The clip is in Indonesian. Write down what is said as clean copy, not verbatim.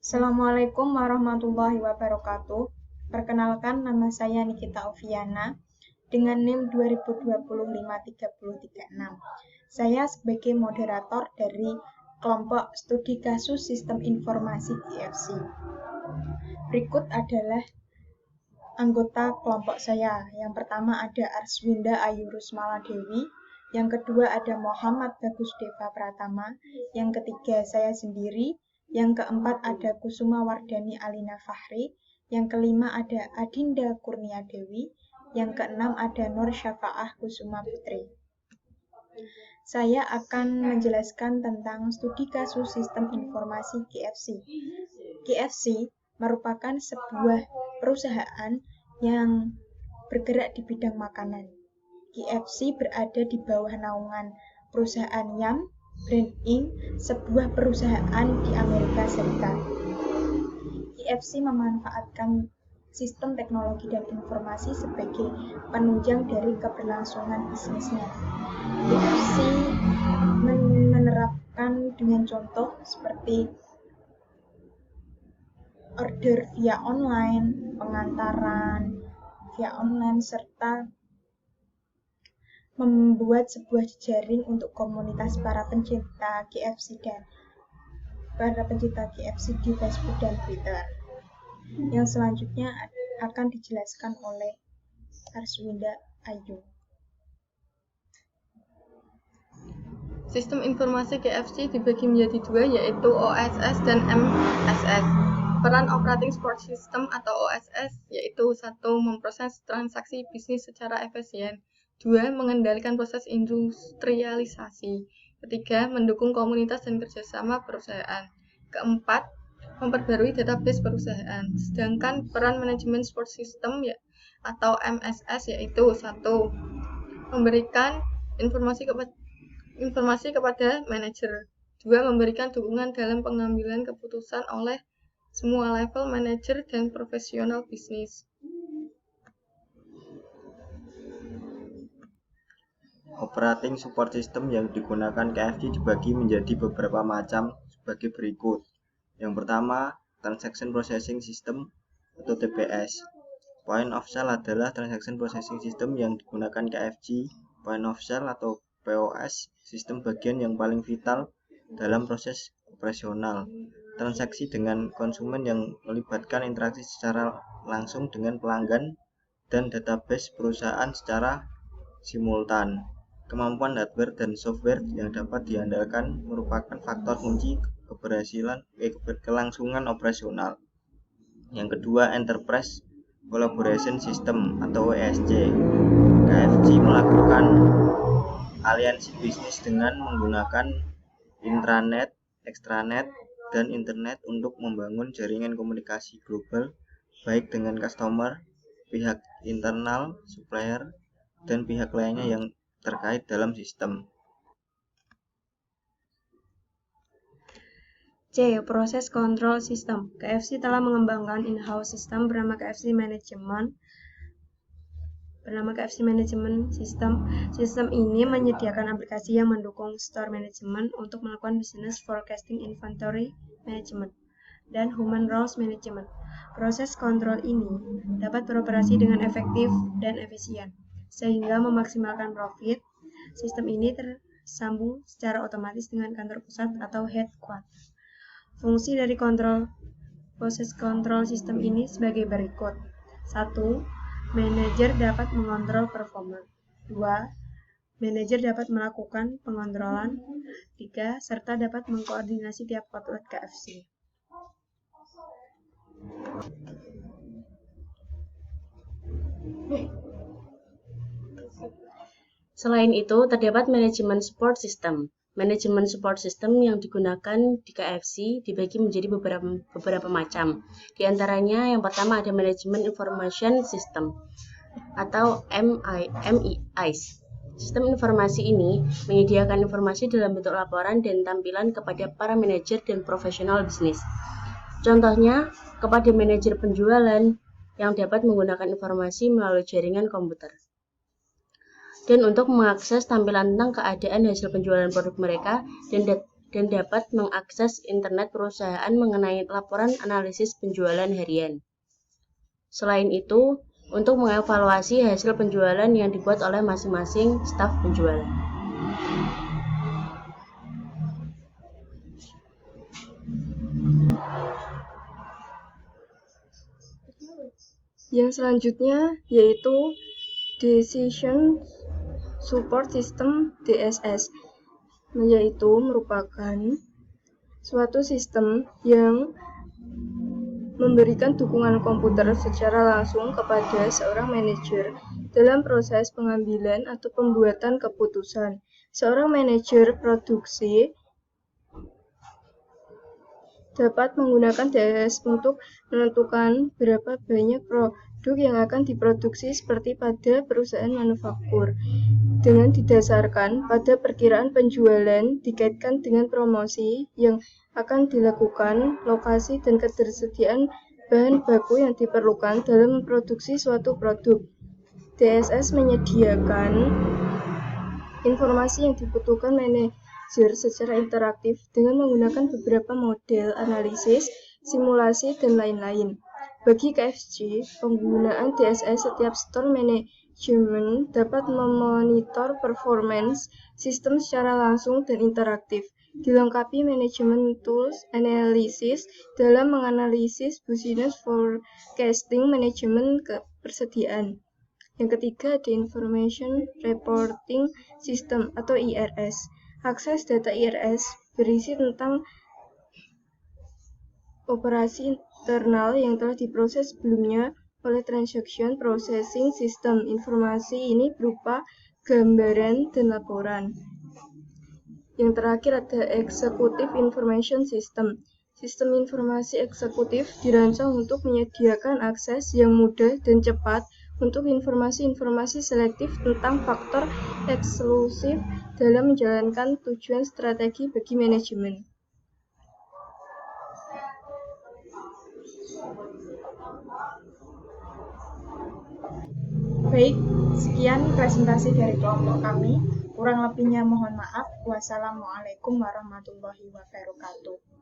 Assalamualaikum warahmatullahi wabarakatuh. Perkenalkan, nama saya Nikita Oviana dengan NIM 2020-5336. Saya sebagai moderator dari kelompok studi kasus Sistem Informasi GFC. Berikut adalah anggota kelompok saya. Yang pertama ada Arswinda Ayu Rusmala Dewi, yang kedua ada Muhammad Bagus Deva Pratama, yang ketiga saya sendiri, yang keempat ada Kusuma Wardani Alina Fahri, yang kelima ada Adinda Kurnia Dewi, yang keenam ada Nur Syafaah Kusuma Putri. Saya akan menjelaskan tentang studi kasus Sistem Informasi GFC. GFC merupakan sebuah perusahaan yang bergerak di bidang makanan. GFC berada di bawah naungan perusahaan Yum! Brand Inc., sebuah perusahaan di Amerika Serikat. GFC memanfaatkan sistem teknologi dan informasi sebagai penunjang dari keberlangsungan bisnisnya. GFC menerapkan dengan contoh seperti order via online, pengantaran via online, serta membuat sebuah jejaring untuk komunitas para pencinta GFC di Facebook dan Twitter. Yang selanjutnya akan dijelaskan oleh Arswinda Ayu. Sistem informasi GFC dibagi menjadi dua, yaitu OSS dan MSS. Peran Operating Support System atau OSS yaitu 1. Memproses transaksi bisnis secara efisien, 2. Mengendalikan proses industrialisasi, 3. Mendukung komunitas dan kerjasama perusahaan, 4. Memperbarui database perusahaan. Sedangkan peran Manajemen Support System atau MSS yaitu 1. Memberikan informasi kepada manajer, 2. Memberikan dukungan dalam pengambilan keputusan oleh semua level manajer dan profesional bisnis. Operating Support System yang digunakan KFC dibagi menjadi beberapa macam sebagai berikut. Yang pertama, Transaction Processing System atau TPS. Point of Sale adalah Transaction Processing System yang digunakan KFC. Point of Sale atau POS, sistem bagian yang paling vital dalam proses operasional. Transaksi dengan konsumen yang melibatkan interaksi secara langsung dengan pelanggan dan database perusahaan secara simultan. Kemampuan hardware dan software yang dapat diandalkan merupakan faktor kunci kelangsungan operasional. Yang kedua, Enterprise Collaboration System atau ESC. KFC melakukan aliansi bisnis dengan menggunakan intranet, extranet, dan internet untuk membangun jaringan komunikasi global baik dengan customer, pihak internal, supplier, dan pihak lainnya yang terkait dalam sistem. C. Proses Control System. KFC telah mengembangkan in-house system bernama KFC Management System. Sistem ini menyediakan aplikasi yang mendukung store management untuk melakukan business forecasting, inventory management, dan human resource management. Proses kontrol ini dapat beroperasi dengan efektif dan efisien, sehingga memaksimalkan profit. Sistem ini tersambung secara otomatis dengan kantor pusat atau headquarters. Fungsi dari proses kontrol sistem ini sebagai berikut. 1. Manajer dapat mengontrol performa. 2. Manajer dapat melakukan pengontrolan. 3. Serta dapat mengkoordinasi tiap outlet KFC. Selain itu, terdapat Manajemen Support System. Manajemen Support System yang digunakan di KFC dibagi menjadi beberapa macam. Di antaranya, yang pertama ada Management Information System atau MIS. Sistem informasi ini menyediakan informasi dalam bentuk laporan dan tampilan kepada para manajer dan profesional bisnis. Contohnya, kepada manajer penjualan yang dapat menggunakan informasi melalui jaringan komputer. Dan untuk mengakses tampilan tentang keadaan hasil penjualan produk mereka dan dapat mengakses internet perusahaan mengenai laporan analisis penjualan harian. Selain itu, untuk mengevaluasi hasil penjualan yang dibuat oleh masing-masing staf penjualan. Yang selanjutnya yaitu Decision Support System (DSS), yaitu merupakan suatu sistem yang memberikan dukungan komputer secara langsung kepada seorang manajer dalam proses pengambilan atau pembuatan keputusan. Seorang manajer produksi dapat menggunakan DSS untuk menentukan berapa banyak produk yang akan diproduksi seperti pada perusahaan manufaktur. Dengan didasarkan pada perkiraan penjualan dikaitkan dengan promosi yang akan dilakukan, lokasi dan ketersediaan bahan baku yang diperlukan dalam memproduksi suatu produk. DSS menyediakan informasi yang dibutuhkan manajer secara interaktif dengan menggunakan beberapa model analisis, simulasi, dan lain-lain. Bagi KFC, penggunaan DSS setiap store management dapat memonitor performance sistem secara langsung dan interaktif, dilengkapi manajemen tools analysis dalam menganalisis business forecasting manajemen kepersediaan. Yang ketiga ada Information Reporting System atau IRS. Akses data IRS berisi tentang operasi internal yang telah diproses sebelumnya oleh Transaction Processing System. Informasi ini berupa gambaran dan laporan. Yang terakhir ada Executive Information System. Sistem informasi eksekutif dirancang untuk menyediakan akses yang mudah dan cepat untuk informasi-informasi selektif tentang faktor eksklusif dalam menjalankan tujuan strategi bagi manajemen. Baik, sekian presentasi dari kelompok kami. Kurang lebihnya mohon maaf. Wassalamualaikum warahmatullahi wabarakatuh.